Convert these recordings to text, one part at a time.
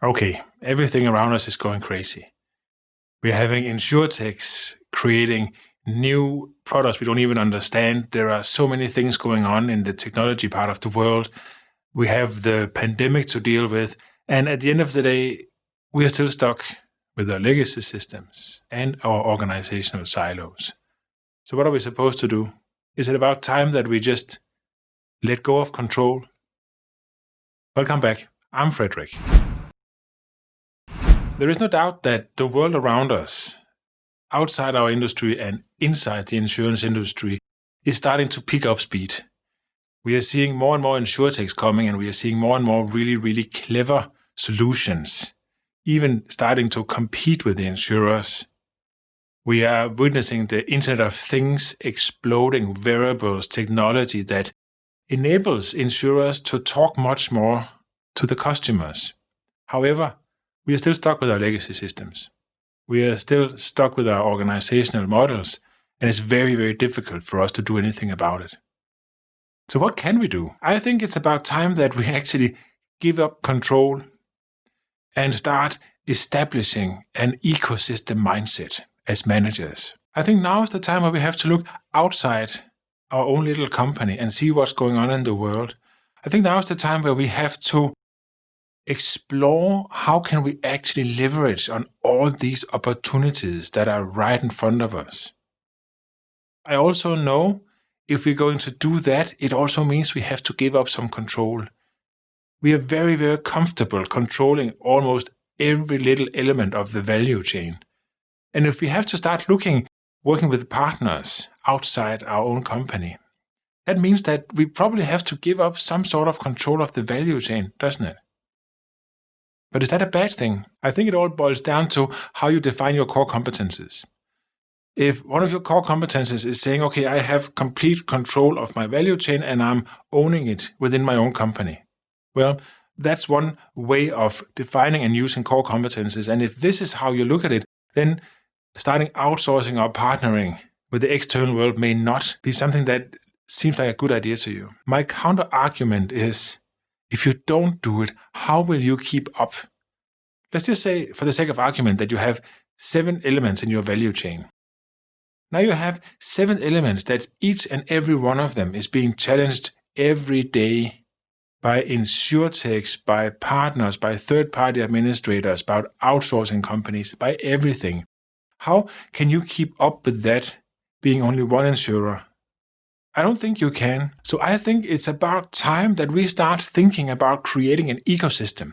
Okay, everything around us is going crazy. We're having insurtechs creating new products we don't even understand. There are so many things going on in the technology part of the world. We have the pandemic to deal with. And at the end of the day, we are still stuck with our legacy systems and our organizational silos. So what are we supposed to do? Is it about time that we just let go of control? Welcome back. I'm Frederick. There is no doubt that the world around us, outside our industry and inside the insurance industry, is starting to pick up speed. We are seeing more and more insurtechs coming, and we are seeing more and more really, really clever solutions, even starting to compete with the insurers. We are witnessing the Internet of Things exploding, wearables, technology that enables insurers to talk much more to the customers. However, we are still stuck with our legacy systems. We are still stuck with our organizational models, and it's very, very difficult for us to do anything about it. So what can we do? I think it's about time that we actually give up control and start establishing an ecosystem mindset as managers. I think now is the time where we have to look outside our own little company and see what's going on in the world. I think now is the time where we have to explore how can we actually leverage on all these opportunities that are right in front of us. I also know if we're going to do that, it also means we have to give up some control. We are very, very comfortable controlling almost every little element of the value chain. And if we have to start working with partners outside our own company, that means that we probably have to give up some sort of control of the value chain, doesn't it? But is that a bad thing? I think it all boils down to how you define your core competencies. If one of your core competencies is saying, okay, I have complete control of my value chain and I'm owning it within my own company, well, that's one way of defining and using core competencies. And if this is how you look at it, then starting outsourcing or partnering with the external world may not be something that seems like a good idea to you. My counter argument is, if you don't do it, how will you keep up? Let's just say, for the sake of argument, that you have 7 elements in your value chain. Now you have 7 elements that each and every one of them is being challenged every day by insurtechs, by partners, by third-party administrators, by outsourcing companies, by everything. How can you keep up with that being only one insurer? I don't think you can. So I think it's about time that we start thinking about creating an ecosystem,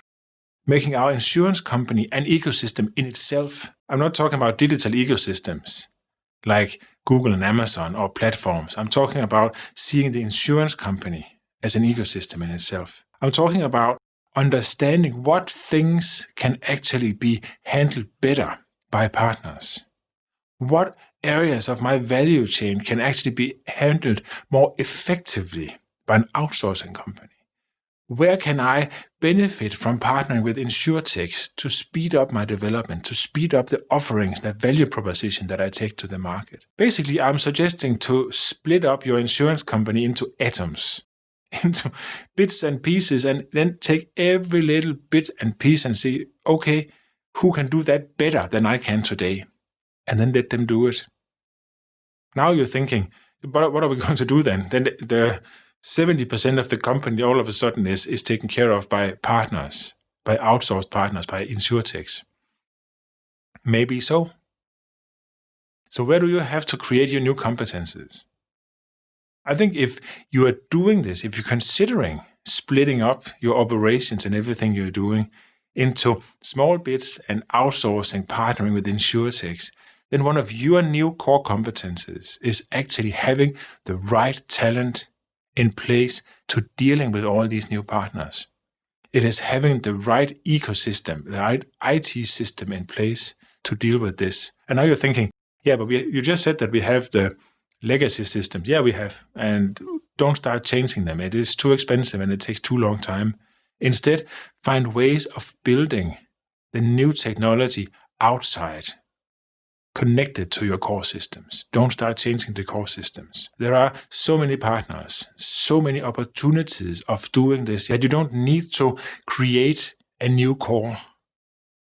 making our insurance company an ecosystem in itself. I'm not talking about digital ecosystems like Google and Amazon or platforms. I'm talking about seeing the insurance company as an ecosystem in itself. I'm talking about understanding what things can actually be handled better by partners. What areas of my value chain can actually be handled more effectively by an outsourcing company? Where can I benefit from partnering with insurtechs to speed up my development, to speed up the offerings, the value proposition that I take to the market? Basically, I'm suggesting to split up your insurance company into atoms, into bits and pieces, and then take every little bit and piece and see, okay, who can do that better than I can today? And then let them do it. Now you're thinking, but what are we going to do then? Then the 70% of the company all of a sudden is taken care of by partners, by outsourced partners, by insurtechs. Maybe so. So where do you have to create your new competencies? I think if you are doing this, if you're considering splitting up your operations and everything you're doing into small bits and outsourcing, partnering with insurtechs, then one of your new core competencies is actually having the right talent in place to dealing with all these new partners. It is having the right ecosystem, the right IT system in place to deal with this. And now you're thinking, yeah, but you just said that we have the legacy systems. Yeah, we have. And don't start changing them. It is too expensive and it takes too long time. Instead, find ways of building the new technology outside, connected to your core systems. Don't start changing the core systems. There are so many partners, so many opportunities of doing this that you don't need to create a new core.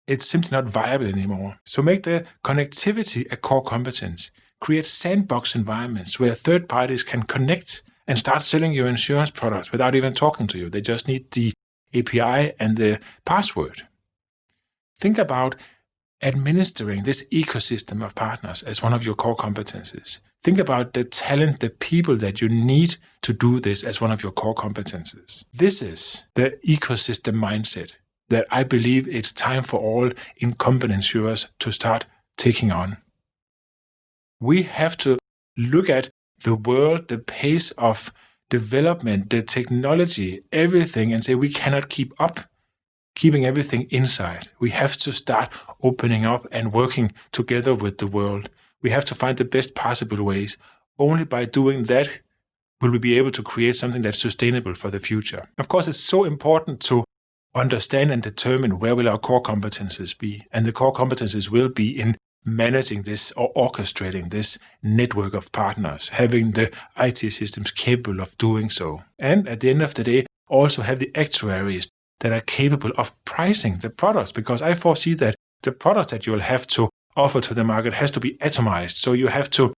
it's simply not viable anymore. So make the connectivity a core competence. Create sandbox environments where third parties can connect and start selling your insurance products without even talking to you. They just need the API and the password. Think about administering this ecosystem of partners as one of your core competencies. Think about the talent, the people that you need to do this as one of your core competencies. This is the ecosystem mindset that I believe it's time for all incumbent insurers to start taking on. We have to look at the world, the pace of development, the technology, everything, and say we cannot keep up keeping everything inside. We have to start opening up and working together with the world. We have to find the best possible ways. Only by doing that will we be able to create something that's sustainable for the future. Of course, it's so important to understand and determine where will our core competencies be. And the core competencies will be in managing this or orchestrating this network of partners, having the IT systems capable of doing so. And at the end of the day, also have the actuaries that are capable of pricing the products, because I foresee that the products that you will have to offer to the market has to be atomized. So you have to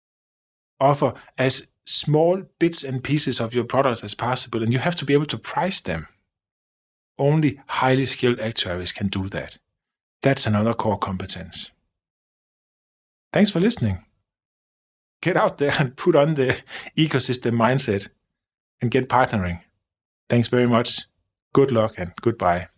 offer as small bits and pieces of your products as possible, and you have to be able to price them. Only highly skilled actuaries can do that. That's another core competence. Thanks for listening. Get out there and put on the ecosystem mindset and get partnering. Thanks very much. Good luck and goodbye.